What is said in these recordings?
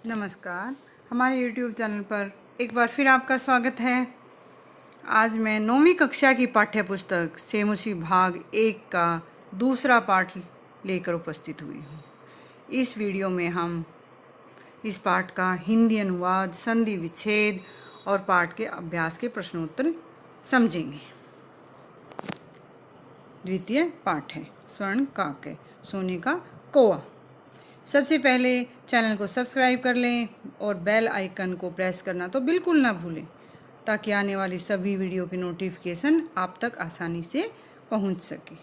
नमस्कार। हमारे YouTube channel पर एक बार फिर आपका स्वागत है। आज मैं 9वीं कक्षा की पाठ्य पुस्तक सेमुसी भाग 1 का दूसरा पाठ लेकर उपस्थित हुई हूँ। इस वीडियो में हम इस पाठ का हिंदी अनुवाद, संधि विच्छेद और पाठ के अभ्यास के प्रश्नोत्तर समझेंगे। द्वितीय पाठ है स्वर्ण काके, सोने का कौवा। सबसे पहले चैनल को सब्सक्राइब कर लें और बेल आइकन को प्रेस करना तो बिल्कुल ना भूलें, ताकि आने वाली सभी वीडियो की नोटिफिकेशन आप तक आसानी से पहुंच सके।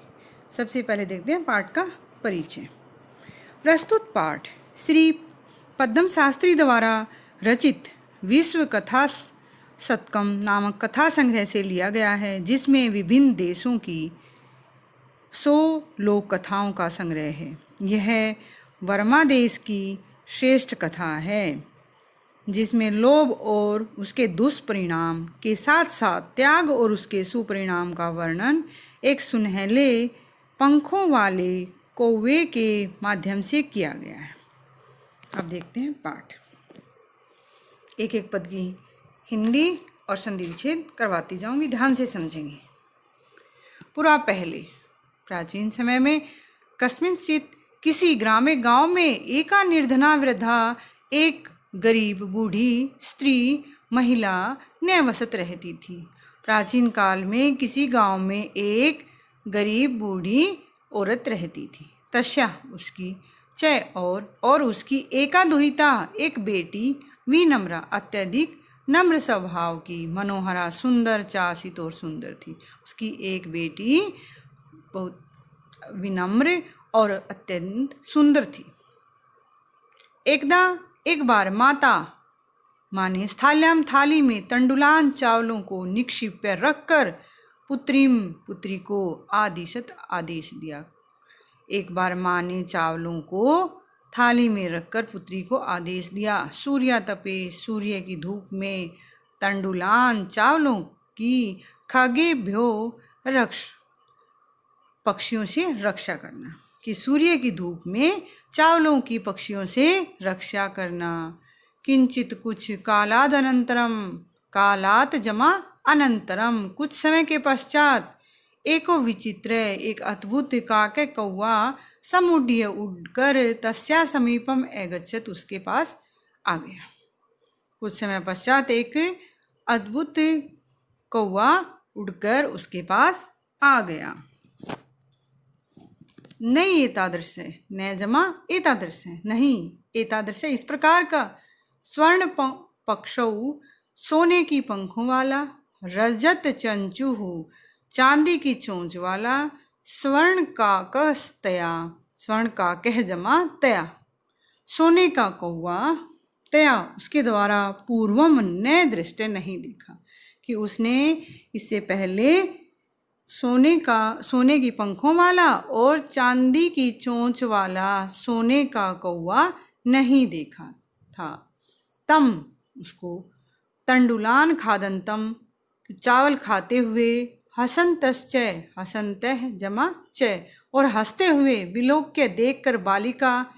सबसे पहले देखते हैं पाठ का परिचय। प्रस्तुत पाठ श्री पद्म शास्त्री द्वारा रचित विश्व कथा शतकम नामक कथा संग्रह से लिया गया है, जिसमें विभिन्न देशों की 100 लोक कथाओं का संग्रह है। यह वर्मा देश की श्रेष्ठ कथा है, जिसमें लोभ और उसके दुष्परिणाम के साथ साथ त्याग और उसके सुपरिणाम का वर्णन एक सुनहले पंखों वाले कौवे के माध्यम से किया गया है। अब देखते हैं पाठ। एक एक पद की हिंदी और संधि विच्छेद करवाती जाऊंगी, ध्यान से समझेंगे। पुरा पहले प्राचीन समय में कस्मिंश्चित किसी ग्रामे गांव में एका निर्धना वृद्धा एक गरीब बूढ़ी स्त्री महिला न्यायवसत रहती थी। प्राचीन काल में किसी गांव में एक गरीब बूढ़ी औरत रहती थी। तस्या उसकी चय और उसकी एका दुहिता एक बेटी विनम्रा, अत्यधिक नम्र स्वभाव की, मनोहरा, सुंदर, चासित और सुंदर थी। उसकी एक बेटी बहुत विनम्र और अत्यंत सुंदर थी। एक बार माँ ने स्थाल्याम थाली में तंडुलान चावलों को निक्षिप्य रखकर पुत्री को आदेश दिया। एक बार माँ ने चावलों को थाली में रखकर पुत्री को आदेश दिया। सूर्यातपे, सूर्य की धूप में तंडुलान चावलों की खगेभ्यो रक्ष, पक्षियों से रक्षा करना, कि सूर्य की धूप में चावलों की पक्षियों से रक्षा करना। किंचित कुछ कालात जमा अनंतरम, कुछ समय के पश्चात एको विचित्र, एक अद्भुत काके कौवा समुड्य उड़कर तस्या समीपम एगच्छत, उसके पास आ गया। कुछ समय पश्चात एक अद्भुत कौवा उड़कर उसके पास आ गया। नहीं एतादृश है, न जमा एतादृश है, नहीं एतादृश इस प्रकार का। स्वर्ण पक्षौ, सोने की पंखों वाला, रजत चंचुहु, चांदी की चोंच वाला, स्वर्ण काकस्तया, स्वर्ण काकह जमा तया, सोने का कौवा, तया उसके द्वारा पूर्वम न दृष्टि नहीं देखा, कि उसने इससे पहले सोने की पंखों वाला और चांदी की चोंच वाला सोने का कौवा नहीं देखा था। तम उसको, तंडुलान खादंतम चावल खाते हुए, हसंतश्चय, हसंतः जमा चय और हंसते हुए, विलोक्य देखकर बालिका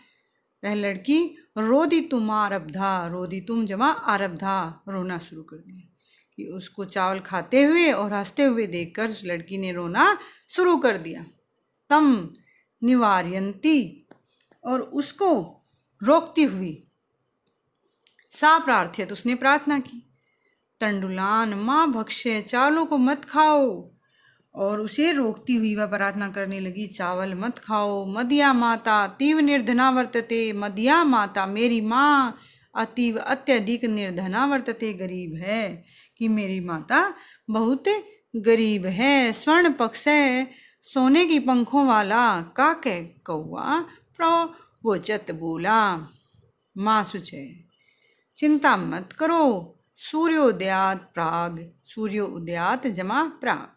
वह लड़की, रोदितुम आरब्धा, रोदितुम जमा आरब्धा, रोना शुरू कर दिया। कि उसको चावल खाते हुए और हंसते हुए देखकर उस लड़की ने रोना शुरू कर दिया। तम निवार्यंती, और उसको रोकती हुई, सा प्रार्थित उसने प्रार्थना की, तंडुलान माँ भक्ष्य, चावलों को मत खाओ, और उसे रोकती हुई वह प्रार्थना करने लगी, चावल मत खाओ। मदिया माता तीव निर्धना वर्तते, मदिया माता मेरी माँ अतीव अत्यधिक निर्धना वर्तते, गरीब है, कि मेरी माता बहुत गरीब है। स्वर्ण पक्ष है, सोने की पंखों वाला, काके कौवा प्रवचत बोला, माँ सुचय, चिंता मत करो, सूर्योदयात प्राग, सूर्योदयात जमा प्राग,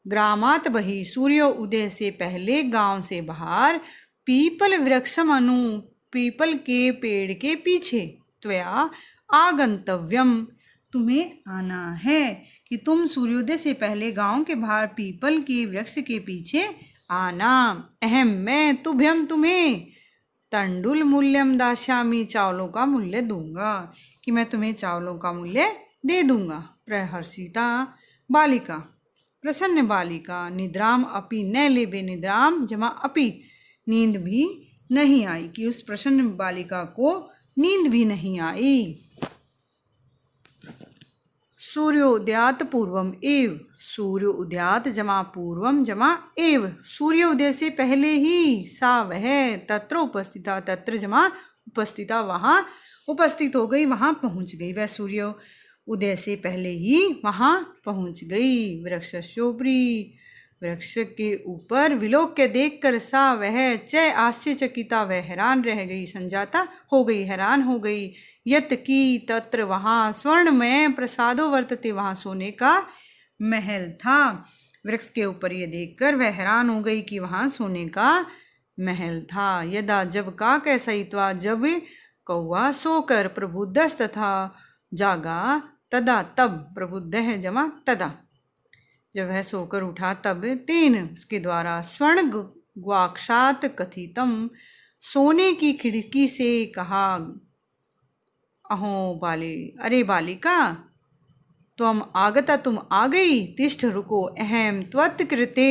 ग्रामात बही, सूर्य उदय से पहले गांव से बाहर, पीपल वृक्षम अनु, पीपल के पेड़ के पीछे, त्वया आगंतव्यम तुम्हें आना है, कि तुम सूर्योदय से पहले गांव के बाहर पीपल के वृक्ष के पीछे आना। अहम मैं, तुभ्यम तुम्हें, तंडुल मूल्यम दास्यामि, चावलों का मूल्य दूंगा, कि मैं तुम्हें चावलों का मूल्य दे दूंगा। प्रहर्षिता बालिका, प्रसन्न बालिका। निद्राम अपि न लेबे, निद्राम जमा अपि, नींद भी नहीं आई, कि उस प्रसन्न बालिका को नींद भी नहीं आई। सूर्योदयात पूर्वम एव, सूर्य उदयात जमा पूर्वम जमा एव, सूर्य उदय से पहले ही, सा वह, तत्र उपस्थिता, तत्र जमा उपस्थिता, वहाँ उपस्थित हो गई, वहाँ पहुँच गई। वह सूर्य उदय से पहले ही वहाँ पहुँच गई। वृक्षस्योपरि, वृक्ष के ऊपर। विलोक्य देखकर, सा वह, च आश्चर्यचकिता, वह हैरान रह गई, संजाता हो गई, हैरान हो गई। यत की, तत्र वहाँ, स्वर्णमय प्रसादो वर्तते, वहाँ सोने का महल था। वृक्ष के ऊपर ये देखकर वह हैरान हो गई कि वहाँ सोने का महल था। यदा, जब, का कैसा हित्वा, जब कौवा सोकर, प्रबुद्धस तथा जागा, तदा तब, प्रबुद्ध है जमा तदा, जब वह सोकर उठा तब, तेन उसके द्वारा, स्वर्ण ग्वाक्षात कथितम, सोने की खिड़की से कहा, अहो बाली, अरे बालिका, त्वम आगता, तुम आ गई। तिष्ठ, रुको। अहम त्वत्कृते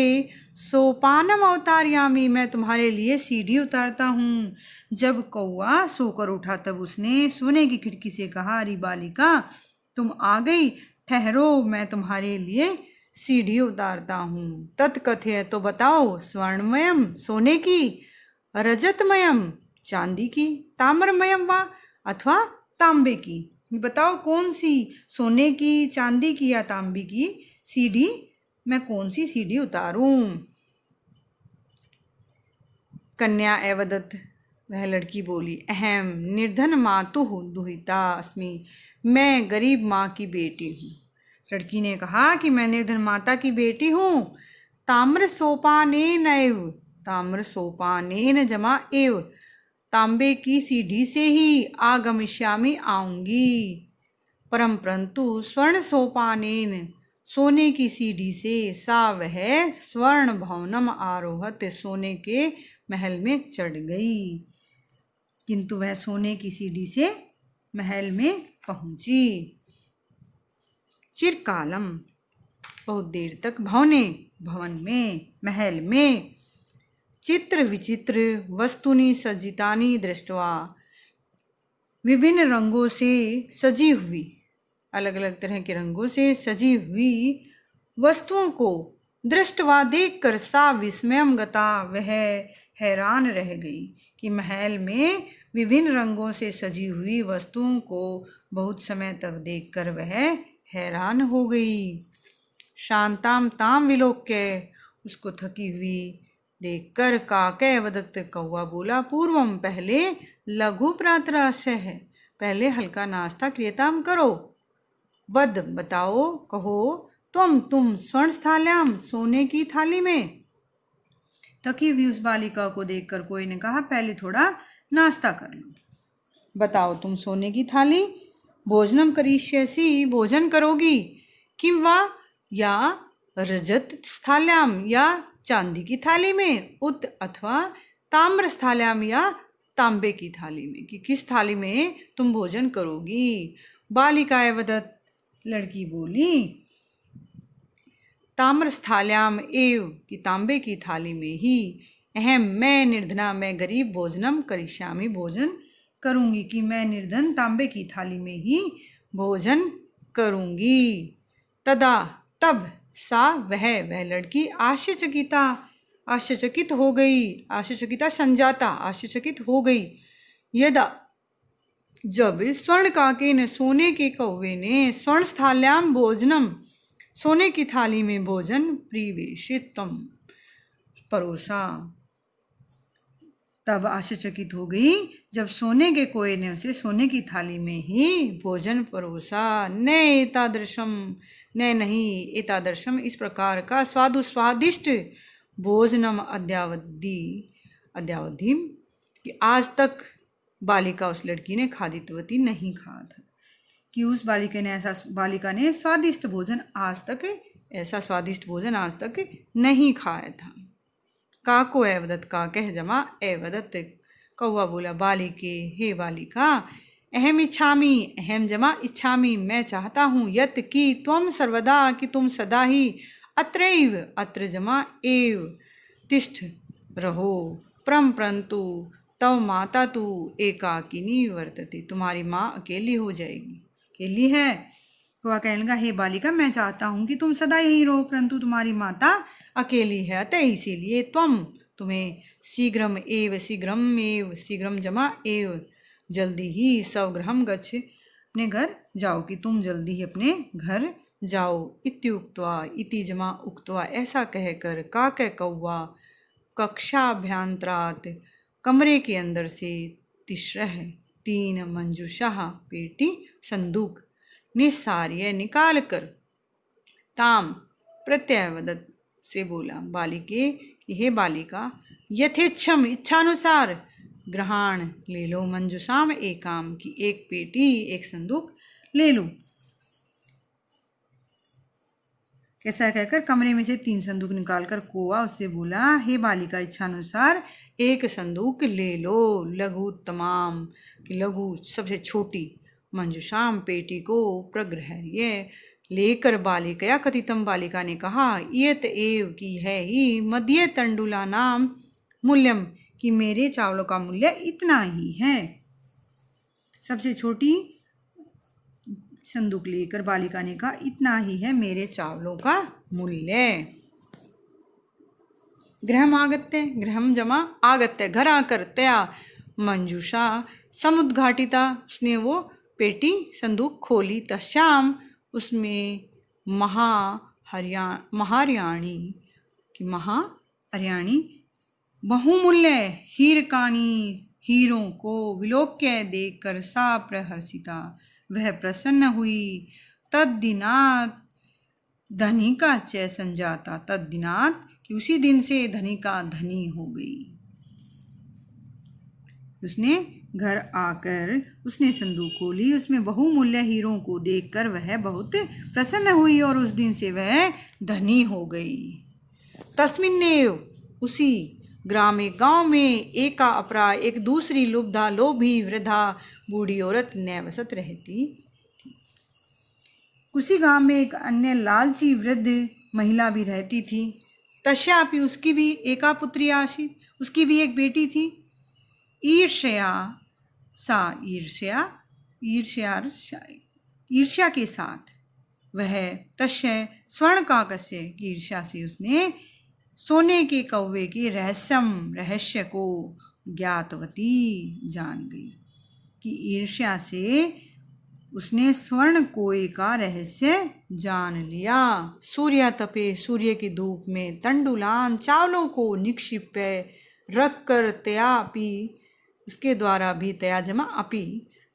सोपानम अवतारयामि, मैं तुम्हारे लिए सीढ़ी उतारता हूँ। जब कौवा सोकर उठा तब उसने सोने की खिड़की से कहा, अरे बालिका, तुम आ गई, ठहरो, मैं तुम्हारे लिए सीढ़ी उतारता हूँ। तत्कथय, तो बताओ। स्वर्णमयम, सोने की। रजतमयम, चांदी की। ताम्रमयम वा, अथवा तांबे की। बताओ कौन सी, सोने की, चांदी की या तांबे की सीढ़ी, मैं कौन सी सीढ़ी उतारूं। कन्या एवदत, वह लड़की बोली, अहम निर्धन मातुः दुहिता अस्मि, मैं गरीब माँ की बेटी हूँ। लड़की ने कहा कि मैं निर्धन माता की बेटी हूँ। ताम्र सोपानेन एव, ताम्र सोपानेन जमा एव, तांबे की सीढ़ी से ही आगमिष्यामि, आऊंगी। परम परंतु स्वर्ण सोपानेन, सोने की सीढ़ी से, सा वह, स्वर्ण भवनम आरोहत, सोने के महल में चढ़ गई। किंतु वह सोने की सीढ़ी से महल में पहुंची। चिरकालम, बहुत देर तक। भवने, भवन में, महल में। चित्र विचित्र वस्तुनि सज्जितानि दृष्ट्वा, विभिन्न रंगों से सजी हुई, अलग अलग तरह के रंगों से सजी हुई वस्तुओं को दृष्टवा, देखकर, सा विस्मयम गता, वह हैरान रह गई, कि महल में विभिन्न रंगों से सजी हुई वस्तुओं को बहुत समय तक देखकर वह हैरान हो गई। शांताम ताम विलोक्य, उसको थकी हुई देखकर, काकय वदत, कौवा बोला, पूर्वम, पहले, लघु प्रातराश है, पहले हल्का नाश्ता क्रियताम करो। वद, बताओ, कहो। तुम स्वर्ण थाल्याम, सोने की थाली में। थकी हुई उस बालिका को देखकर कोई ने कहा, पहले थोड़ा नाश्ता कर लो। बताओ, तुम सोने की थाली, भोजनम करिष्यसि, भोजन करोगी। किम वा, या रजत स्थाल्याम, या चांदी की थाली में। उत, अथवा ताम्र स्थाल्याम, या तांबे की थाली में, कि किस थाली में तुम भोजन करोगी। बालिकाए वदत, लड़की बोली, ताम्र स्थाल्याम एव, कि तांबे की थाली में ही। अहम, मैं निर्धना, मैं गरीब, भोजनम करिष्यामि, भोजन करूंगी, कि मैं निर्धन तांबे की थाली में ही भोजन करूंगी। तदा, तब, सा वह लड़की, आश्चर्यचकिता, आश्चर्यचकित हो गई, आश्चर्यचकिता संजाता, आश्चर्यचकित हो गई। यदा, जब, स्वर्ण काकेन, सोने के कौवे ने, स्वर्ण स्थाल्याम भोजनम, सोने की थाली में भोजन, प्रिवेशितम, परोसा। तब आश्चर्यचकित हो गई जब सोने के कोए ने उसे सोने की थाली में ही भोजन परोसा। न एतादृशम, न नहीं, एतादृशम, इस प्रकार का, स्वादिष्ट भोजनम अद्यावधि, कि आज तक बालिका, उस लड़की ने, खादितवती, नहीं खाया था, कि उस बालिका ने स्वादिष्ट भोजन आज तक, ऐसा स्वादिष्ट भोजन आज तक नहीं खाया था। काको एवदत, का कह जमा एवदत, कौवा बोला बालिके, हे बालिका, अहम इच्छामि, अहम जमा इच्छामि, मैं चाहता हूँ, यत कि त्वम सर्वदा, कि तुम सदा ही, अत्रैव, अत्र जमा एव, तिष्ठ, रहो, परंतु तव माता तू एकाकिनी वर्तते, तुम्हारी माँ अकेली हो जाएगी, अकेली है। कौवा कहने लगा, हे बालिका, मैं चाहता हूँ कि तुम सदा यही रहो, परंतु तुम्हारी माता अकेली है, अतः इसीलिए तुम्हें शीघ्रम एव, शीघ्रम एव, शीघ्रम जमा एव, जल्दी ही, स्वगृहम गच्छ, अपने घर जाओ, कि तुम जल्दी ही अपने घर जाओ। इत्युक्त्वा, इति जमा उक्त्वा, ऐसा कहकर काके कौवा कक्षाभ्यंतरात्, कमरे के अंदर से, तिस्रः, 3 मंजूषाः, पेटी संदूक, निस्सार्य, निकाल कर, ताम, प्रत्यवदत, से बोला, बालिके, कि हे बालिका, यथेच्छम, इच्छानुसार, ग्रहण, ले लो, मंजूषाम एकाम, की एक पेटी, एक संदूक ले लो। कैसा कहकर कमरे में से 3 संदूक निकालकर कौवा उससे बोला, हे बालिका, इच्छानुसार एक संदूक ले लो, लघु तमाम, कि लघु सबसे छोटी, मंजूषाम, पेटी को, प्रगृह्य, लेकर, बालिकया कथितम, बालिका ने कहा, यत एव, की है ही, मध्य तंडुला नाम मूल्यम, कि मेरे चावलों का मूल्य इतना ही है। सबसे छोटी संदूक लेकर बालिका ने कहा, इतना ही है मेरे चावलों का मूल्य। गृहम आगत्य, गृहम जमा आगत्य, घर आकर, तया मंजूषा समुद्घाटिता, उसने वो पेटी संदूक खोली, तस्याम, उसमें महार्याणी, की महार्याणी, बहुमूल्य हीरकानी, हीरों को, विलोक्य, देखकर, सा प्रहर्षिता, वह प्रसन्न हुई, तद्दिनात्, धनिका च संजाता, तद्दिनात्, कि उसी दिन से धनिका धनी हो गई। उसने घर आकर उसने संदूक खोली, उसमें बहुमूल्य हीरों को देखकर वह बहुत प्रसन्न हुई और उस दिन से वह धनी हो गई। तस्मिन्नेव, उसी ग्रामे, गांव में, एका अपरा, एक दूसरी लुब्धा, लोभी, वृद्धा, बूढ़ी औरत नैवसत रहती थी। उसी गांव में एक अन्य लालची वृद्ध महिला भी रहती थी। तस्यापि, उसकी भी एका पुत्री आसीत, उसकी भी एक बेटी थी। ईर्ष्या, सा ईर्ष्या के साथ वह, तस्य स्वर्णकाकस्य, की ईर्ष्या से उसने सोने के कौवे के रहस्य को ज्ञातवती, जान गई, कि ईर्ष्या से उसने स्वर्ण कोए का रहस्य जान लिया। सूर्य तपे, सूर्य की धूप में, तंडुलान, चावलों को, निक्षिप्य, रख कर, तयापि, उसके द्वारा भी, तया जमा अपि,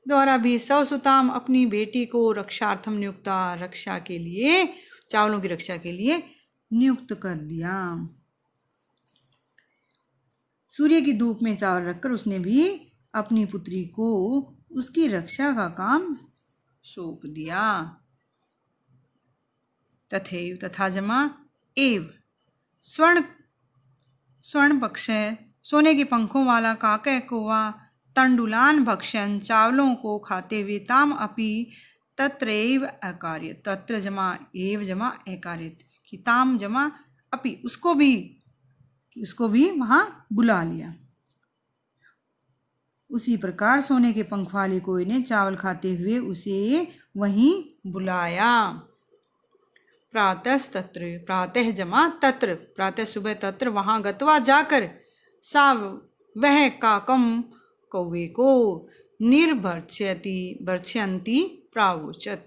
द्वारा भी, सवसुताम, अपनी बेटी को, रक्षार्थम नियुक्ता, रक्षा के लिए, चावलों की रक्षा के लिए नियुक्त कर दिया। सूर्य की धूप में चावल रखकर उसने भी अपनी पुत्री को उसकी रक्षा का काम सौंप दिया। तथैव, तथा जमा एव, स्वर्ण पक्ष, सोने के पंखों वाला, काके, कौवा, तंडुलान भक्षण, चावलों को खाते हुए, ताम अपि, तत्रैव अकार्यत, तत्र जमा एव जमा अकार्यत, कि ताम जमा अपि, उसको भी वहां बुला लिया। उसी प्रकार सोने के पंख वाले कोए ने चावल खाते हुए उसे वहीं बुलाया। प्रातस्तत्र, प्रातः जमा तत्र, प्रातः सुबह, तत्र वहां, गत्वा जाकर, सा वह, काकम, कौवे को, भर्त्सयन्ती प्रावोचत,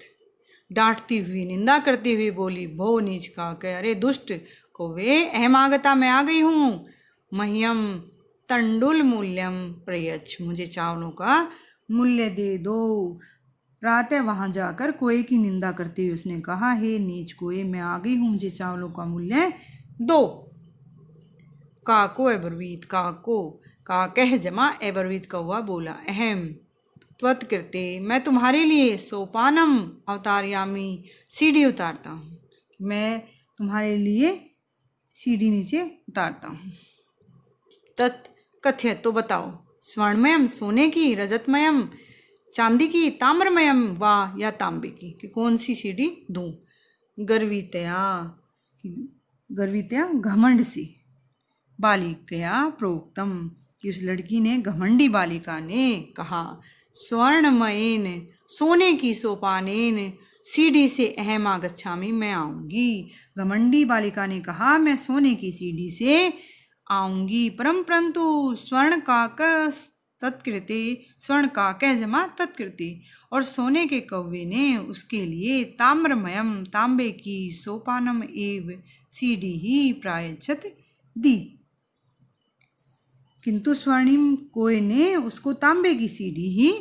डांटती हुई, निंदा करती हुई बोली, भो नीच काके, अरे दुष्ट कौवे, अहमागता, मैं आ गई हूँ, मह्यम तंडुल मूल्यम प्रयच्छ, मुझे चावलों का मूल्य दे दो। प्रातः वहां जाकर कोए की निंदा करते हुए उसने कहा, हे नीच कोए, मैं आ गई हूँ, मुझे चावलों का मूल्य दो। काको अब्रवीत, काको, काकह जमा अब्रवीत, कौवा बोला, अहम त्वत्कृते, मैं तुम्हारे लिए, सोपानम अवतारयामी, सीढ़ी उतारता हूँ, मैं तुम्हारे लिए सीढ़ी नीचे उतारता हूँ। तत् कथ्य, तो बताओ, स्वर्णमयम सोने की, रजतमयम चांदी की, ताम्रमयम वा या तांबे की, कि कौन सी सीढ़ी दूं। गर्वितया, गर्वितया घमंड से, बालिकया प्रोक्तम, कि उस लड़की ने, घमंडी बालिका ने कहा, स्वर्णमयेन सोने की, सोपानेन सीढ़ी से अहम आगच्छामि, मैं आऊंगी। घमंडी बालिका ने कहा मैं सोने की सीढ़ी से आऊंगी। परंतु स्वर्ण काक तत्कृते, स्वर्ण काक जमा तत्कृते, और सोने के कौवे ने उसके लिए ताम्रमयम तांबे की, सोपानम एव सीढ़ी ही प्रायच्छत दी, किंतु स्वर्णिम कोय ने उसको तांबे की सीढ़ी ही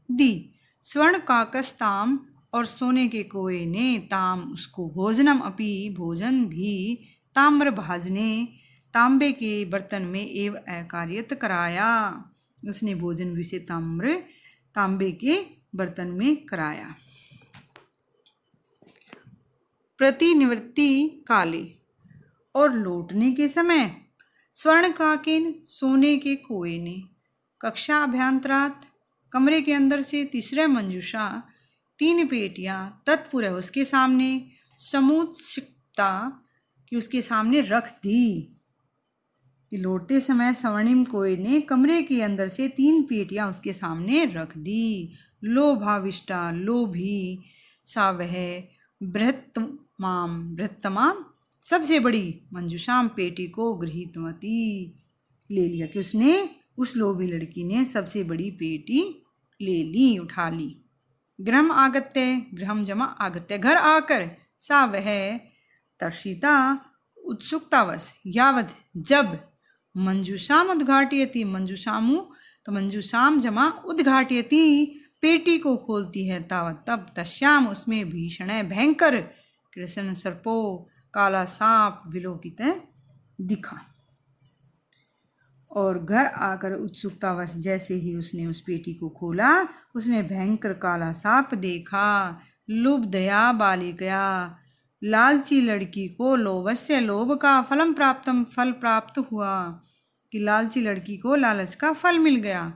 दी। स्वर्ण काकस्ताम, और सोने के कोए ने, ताम उसको, भोजनम अपि भोजन भी, ताम्र भाजने तांबे के बर्तन में, एव अकार्यत कराया, उसने भोजन भी से तांबे के बर्तन में कराया। प्रतिनिवृत्ति काले, और लौटने के समय, स्वर्ण काकेन सोने के कोए ने, कक्षा अभ्यंतरात कमरे के अंदर से, तीसरे मंजूषा 3 पेटियां, तत्पूर्व उसके सामने, समुत्सिकता कि उसके सामने रख दी। कि लौटते समय स्वर्णिम कोय ने कमरे के अंदर से 3 पेटियां उसके सामने रख दी। लोभाविष्टा लोभी, सा वह, बृहत्तमाम सबसे बड़ी, मंजूषाम पेटी को, गृहीतवती ले लिया, कि उसने, उस लोभी लड़की ने सबसे बड़ी पेटी ले ली, उठा ली। गृहम आगत्य, गृहम जमा आगत्य, घर आकर, सा वह, तर्षिता उत्सुकतावश, यावत जब, मंजूषाम उद्घाटयति, मंजूषामु तो मंजूषाम जमा उद्घाटयति, पेटी को खोलती है, तावत तब, तस्याम उसमें, भीषण भयंकर, कृष्ण सर्पो काला सांप विलोकित दिखा। और घर आकर उत्सुकतावश जैसे ही उसने उस पेटी को खोला, उसमें भयंकर काला सांप देखा। लुब्धया बालिकया, लालची लड़की को, लोभस्य लोभ का, फलम प्राप्तम फल प्राप्त हुआ, कि लालची लड़की को लालच का फल मिल गया।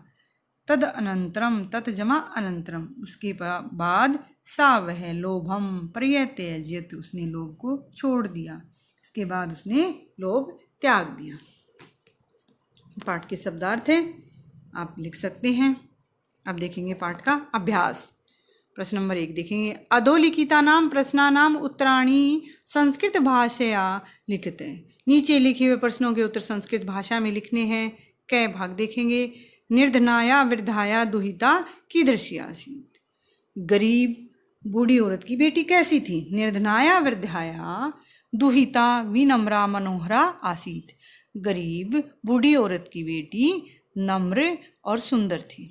तद अनंतरम, तत् जमा अनंतरम, उसके बाद, सा वह, लोभम पर्यत्यज्यत, उसने लोभ को छोड़ दिया, इसके बाद उसने लोभ त्याग दिया। पाठ के शब्दार्थ हैं, आप लिख सकते हैं। अब देखेंगे पाठ का अभ्यास। प्रश्न नंबर 1 देखेंगे, अधोलिखितानां प्रश्नानां उत्तराणि संस्कृत भाषया लिखते हैं। नीचे लिखे हुए प्रश्नों के उत्तर संस्कृत भाषा में लिखने हैं। कै भाग देखेंगे। निर्धनाया वृद्धाया दुहिता कीदृशी आसीत्, गरीब बूढ़ी औरत की बेटी कैसी थी। निर्धनाया वृद्धाया दुहिता विनम्रा मनोहरा आसीत्, गरीब बूढ़ी औरत की बेटी नम्र और सुंदर थी।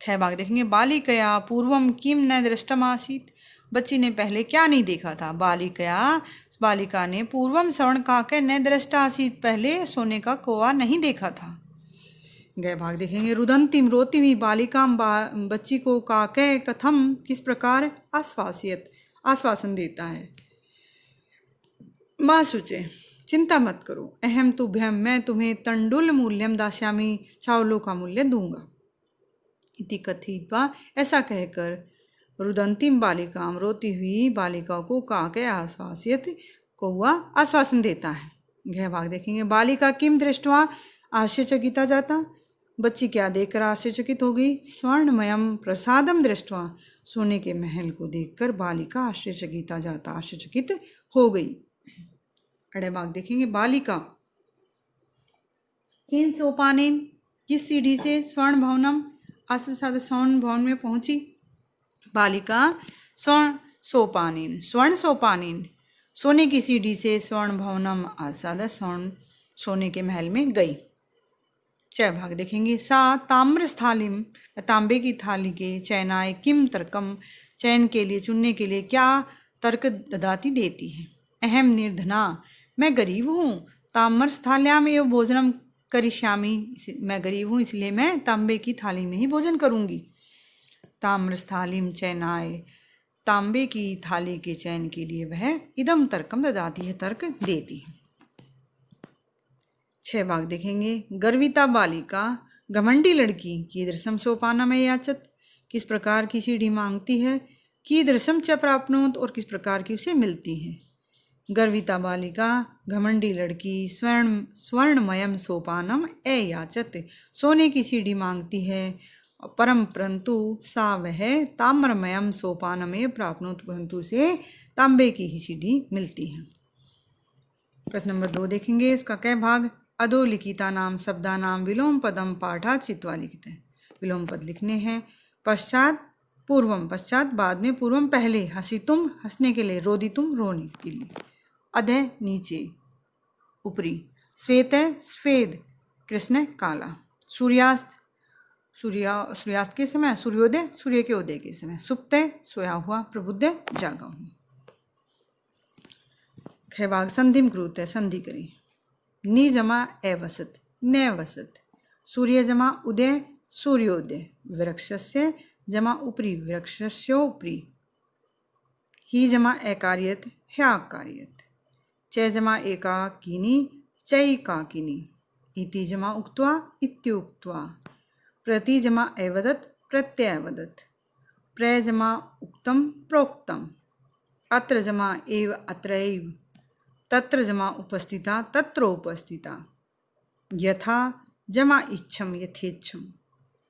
ख भाग देखेंगे। बालिकया पूर्वम किम न दृष्टम आसीत्, बच्ची ने पहले क्या नहीं देखा था। बालिका ने पूर्वम स्वर्ण काके न दृष्टा आसीत्, पहले सोने का कौवा नहीं देखा था। गए भाग देखेंगे। रुदंतीम रोती हुई बालिका बच्ची को काके कथम किस प्रकार आश्वासन देता है। माँ सूचे चिंता मत करो, अहम तुभ्यम मैं तुम्हें तंडुल मूल्यम दास्यामि, चावलों का मूल्य दूंगा। इति कथित्वा ऐसा कहकर रुदंतिम बालिकाम रोती हुई बालिका को काके आश्वासित कौवा आश्वासन देता है। गह भाग देखेंगे। बालिका किम दृष्टवा आश्चर्यचकिता जाता, बच्ची क्या देखकर आश्चर्यचकित हो गई। स्वर्णमयम प्रसादम दृष्टवा, सोने के महल को देखकर बालिका आश्चर्यचकिता जाता आश्चर्यचकित हो गई। अड़े भाग देखेंगे। बालिका किन सोपानेन किस सीढ़ी से स्वर्ण भवनम आसाद स्वर्ण भवन में पहुंची। बालिका स्वर्ण सोपानेन सोने की सीढ़ी से स्वर्ण भवनम आसाद सोने के महल में गई। चय भाग देखेंगे। सा ताम्र स्थालिम तांबे की थाली के चयनाय किम तर्कम, चयन के लिए चुनने के लिए क्या तर्क ददाती देती है। अहम निर्धना मैं गरीब हूँ, ताम्र स्थाल्याम एवं भोजनम करिष्यामि, मैं गरीब हूँ इसलिए मैं तांबे की थाली में ही भोजन करूँगी। ताम्र स्थालिम चयनाय, तांबे की थाली के चयन के लिए वह इदम तर्कम ददाती है, तर्क देती है। 6 भाग देखेंगे। गर्विता बालिका घमंडी लड़की कीदृशम सोपानम याचत, किस प्रकार की सीढ़ी मांगती है। कीदृशम च प्राप्नोत, और किस प्रकार की उसे मिलती है। गर्विता बालिका घमंडी लड़की स्वर्णमयम सोपानम याचत, सोने की सीढ़ी मांगती है। परंतु सा वह ताम्रमयम सोपानमें प्राप्नोत, परंतु से तांबे की ही सीढ़ी मिलती है। प्रश्न नंबर 2 देखेंगे। इसका कै भाग। अधोलिखिता नाम शब्दा नाम विलोम पदम पाठात चित्वा लिखित है। विलोम पद लिखने हैं। पश्चात पूर्वम, पश्चात बाद में, पूर्वम पहले, हसी तुम हंसने के लिए, रोदी तुम रोने के लिए, अधः नीचे ऊपरी, श्वेत सफेद, कृष्ण काला, सूर्यास्त सूर्यास्त के समय, सूर्योदय सूर्य के उदय के समय, सुप्त सोया हुआ, प्रबुद्ध जागा हुआ। ख भाग संधिम कृत है, संधि करी। नि जमा अवसत न वसत, सूर्य जमा उदय सूर्योदय, वृक्षस्य जमा ऊपरी वृक्षस्योपरि, ही जमा अकार्यत ह्याकार्यत, च जमा एकाकिनी चैकाकिनी, इति जमा उक्त्वा इत्युक्त्वा, प्रति जमा अवदत् प्रत्यवदत्, प्र जमा उक्तम प्रोक्तम, अत्र जमा एव अत्रैव, तत्र जमा उपस्थिता तत्र उपस्थिता, यथा जमा इच्छम यथेच्छम।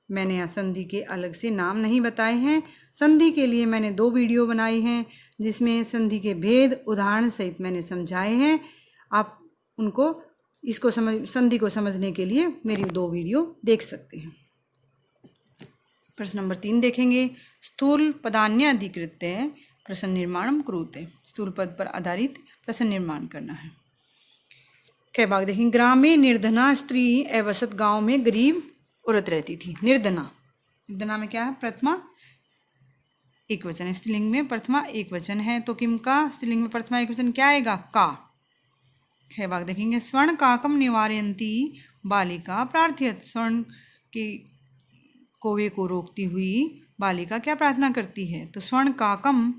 मैंने यहाँ संधि के अलग से नाम नहीं बताए हैं। संधि के लिए मैंने 2 वीडियो बनाई हैं जिसमें संधि के भेद उदाहरण सहित मैंने समझाए हैं। आप उनको संधि को समझने के लिए मेरी 2 वीडियो देख सकते हैं। प्रश्न नंबर 3 देखेंगे। स्थूल पदान्याधिकृत प्रश्न निर्माणम कुरुते, स्थूल पद पर आधारित प्रश्न निर्माण करना है। कै भाग देखेंगे। ग्रामे निर्धना स्त्री अवसत, गांव में गरीब औरत रहती थी। निर्धना, निर्धना में क्या है? प्रथमा एक वचन है, स्त्रीलिंग में प्रथमा एक वचन है, तो किम का स्त्रीलिंग में प्रथमा एक वचन क्या आएगा? का। ख भाग देखेंगे। स्वर्ण काकम निवारयंती बालिका प्रार्थयत, स्वर्ण के कोवे को रोकती हुई बालिका क्या प्रार्थना करती है? तो स्वर्ण काकम,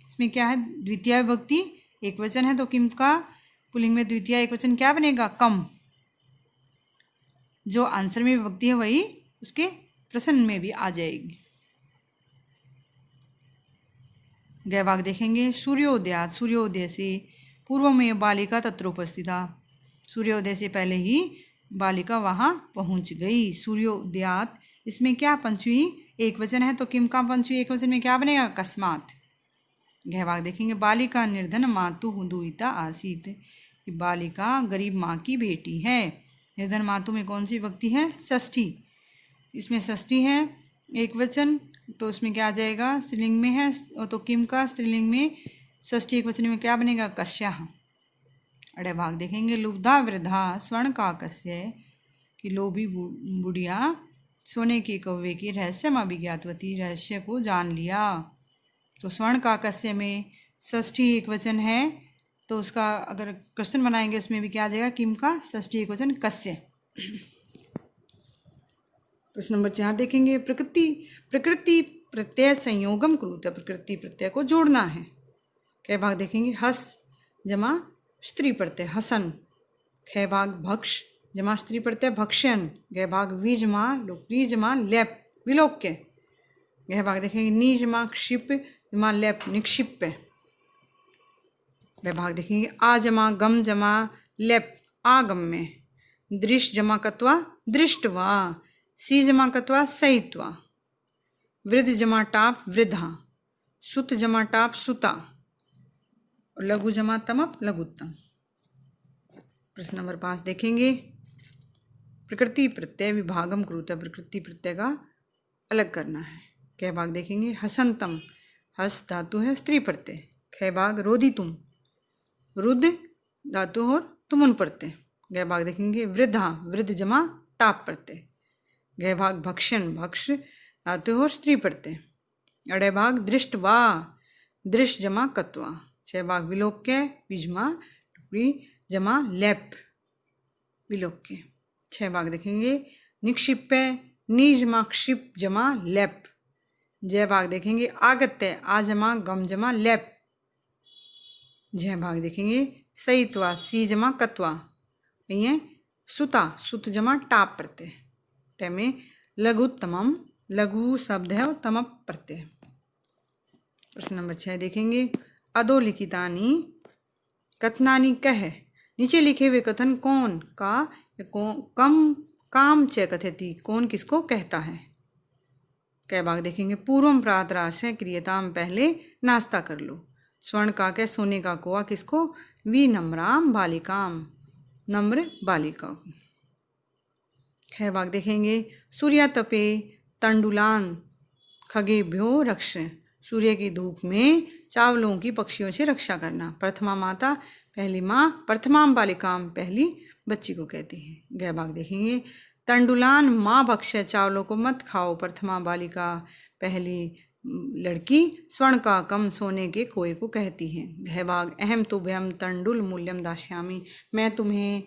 इसमें क्या है? द्वितीय विभक्ति एक वचन है, तो किम का पुल्लिंग में द्वितीय एक वचन क्या बनेगा? कम। जो आंसर में विभक्ति है वही उसके प्रश्न में भी आ जाएगी। गै भाग देखेंगे। सूर्योदयात, सूर्योदय से पूर्व में बालिका तत्र उपस्थिता, सूर्योदय से पहले ही बालिका वहाँ पहुँच गई। सूर्योदयात, इसमें क्या पंचमी एक वचन है, तो किम का पंचमी एक वचन में क्या बनेगा? अकस्मात। गै भाग देखेंगे। बालिका निर्धन मातु दुहिता आसीत, बालिका गरीब माँ की बेटी है। निर्धन मातु में कौन सी विभक्ति है? षष्ठी। इसमें षष्ठी है एक वचन, तो उसमें क्या आ जाएगा? स्त्रीलिंग में है, तो किम का स्त्रीलिंग में षष्ठी एक वचन में क्या बनेगा? कस्याः। अड़े भाग देखेंगे। लुब्धा वृद्धा स्वर्ण काकस्य, कि लोभी बुढ़िया सोने के कौवे की रहस्यम अभिज्ञातवती, रहस्य को जान लिया। तो स्वर्ण काकस्य में षष्ठी एक वचन है, तो उसका अगर क्वेश्चन बनाएंगे उसमें भी क्या आ जाएगा? किम का षष्ठी एक वचन कस्य। प्रश्न नंबर 4 देखेंगे। प्रकृति प्रत्यय संयोगम कुरुत, प्रकृति प्रत्यय को जोड़ना है। कै भाग देखेंगे। हस जमा स्त्री प्रत्यय हसन, ख भाग भक्ष जमा स्त्री प्रत्यय भक्ष्यन, गै भाग वी जमा लोकप्रिय जमा लेप विलोक्य, गै भाग देखेंगे। नी जमा क्षिप जमा लेप निक्षिप्य, वह भाग देखेंगे। आ जमा गम जमा लेप आगम्य, दृश जमा कत्वा दृष्टवा, सी जमा कत्वा सहित्वा, वृद्ध जमा टाप वृद्धा, सुत जमा टाप सुता, और लघु जमा तमप लघुत्तम। प्रश्न नंबर 5 देखेंगे। प्रकृति प्रत्यय विभागम कुरुत, प्रकृति प्रत्यय का अलग करना है। कै भाग देखेंगे। हसंतम, हस धातु है स्त्री प्रत्यय। ख भाग रोदितुम, रुद्ध धातु और तुमुन प्रत्यय। गै भाग देखेंगे। वृद्धा, वृद्ध जमा टाप प्रत्यय। गै भाग भक्षण, भक्ष धातु और स्त्री प्रत्यय। अड़े भाग दृष्टवा, दृश जमा कत्वा। छह भाग विलोक्य, विजमा जमा लेप विलोक्य। 6 भाग देखेंगे। निक्षिप्य, नी जमा क्षिप जमा लेप। जय भाग देखेंगे। आगत्य, आ जमा गम जमा लेप। जय भाग देखेंगे। सहित्वा, सी जमा कत्वा। ये सुता, सुत जमा टाप प्रत्यय, टे में लघुत्तमम, लघु शब्द है और तम प्रत्यय। प्रश्न नंबर 6 देखेंगे। अधोलिखितानि कथनानि कह, नीचे लिखे हुए कथन कौन का या कम काम च कथयति, कौन किसको कहता है। कै भाग देखेंगे। पूर्वम प्रातराश क्रियताम, पहले नाश्ता कर लो। स्वर्ण का क्या, सोने का कोआ किसको, विनम्राम बालिकाम, नम्र बालिका को। कै भाग देखेंगे। सूर्या तपे तंडुलान खगेभ्यो रक्ष, सूर्य की धूप में चावलों की पक्षियों से रक्षा करना। प्रथमा माता, पहली माँ, प्रथमाम बालिकाम, पहली बच्ची को कहती है। गै भाग देखेंगे। तंडुलान माँ भक्ष्य, चावलों को मत खाओ, प्रथमा बालिका, पहली लड़की, स्वर्ण का कम, सोने के कोए को कहती है। गै भाग। अहम तुभ्यम तंडुल मूल्यम दास्यामि, मैं तुम्हें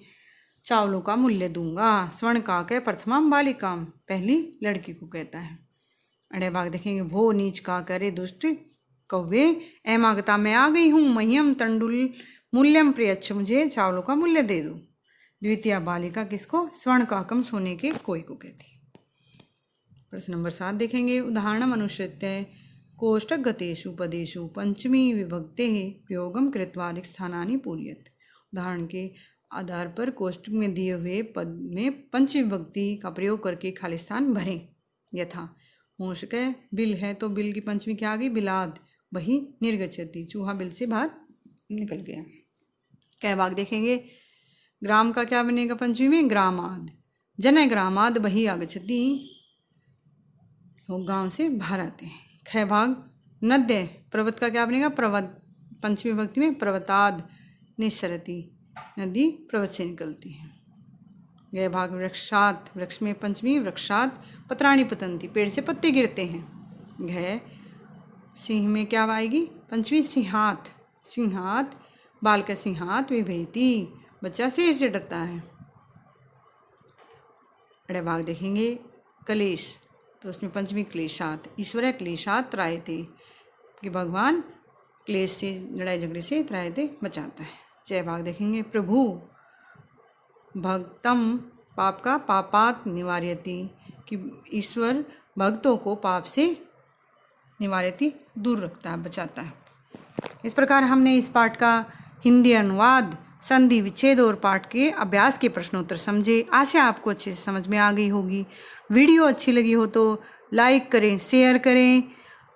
चावलों का मूल्य दूंगा। स्वर्ण का के प्रथमाम बालिकाम, पहली लड़की को कहता है। अड़े भाग देखेंगे। भो नीच का करे दुष्ट कौवे, एमागता, मैं आ गई हूँ, मह्यम तंडुल मूल्यम प्रयच्छ, मुझे चावलों का मूल्य दे दो। द्वितीय बालिका किसको, स्वर्ण का कम, सोने के कोई को कहती है। प्रश्न नंबर 7 देखेंगे। उदाहरणम अनुसृत्य कोष्ठक गतेषु पदेषु पंचमी विभक्ते प्रयोगम कृत्वा रिक्त स्थानानि पूरयेत्, उदाहरण के आधार पर कोष्ठक में दिए हुए पद में पंचमी विभक्ति का प्रयोग करके खाली स्थान भरें। यथा मूषक है, बिल है तो बिल की पंचमी क्या आ गई, बिलाद, वही निर्गच्छति, चूहा बिल से बाहर निकल गया। कै भाग देखेंगे। ग्राम का क्या बनेगा पंचमी में, ग्रामाद, जन ग्रामाद वही आगच्छति, लोग गांव से बाहर आते हैं। कै भाग। नद्य, पर्वत का क्या बनेगा, पर्वत, पंचमी विभक्ति में पर्वताद निस्सरति, नदी पर्वत से निकलती है। गै भाग। वृक्षात, वृक्ष में पंचमी वृक्षात, पत्राणि पतंती, पेड़ से पत्ते गिरते हैं। घै। सिंह में क्या आएगी, पंचमी सिंहात, सिंहात, बालक सिंहात विभेति, बच्चा शेर से डरता है। अड़े भाग देखेंगे। कलेश, तो उसमें पंचमी क्लेशात, ईश्वर क्लेशात त्रायते, कि भगवान क्लेश से, लड़ाई झगड़े से त्रायते बचाता है। जय भाग देखेंगे। प्रभु भक्तम, पाप का पापात निवार्यति, कि ईश्वर भक्तों को पाप से निवार्यति, दूर रखता है, बचाता है। इस प्रकार हमने इस पाठ का हिंदी अनुवाद, संधि विच्छेद और पाठ के अभ्यास के प्रश्नोत्तर समझे। आशा आपको अच्छे से समझ में आ गई होगी। वीडियो अच्छी लगी हो तो लाइक करें, शेयर करें।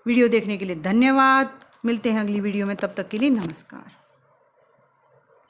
वीडियो देखने के लिए धन्यवाद। मिलते हैं अगली वीडियो में, तब तक के लिए नमस्कार।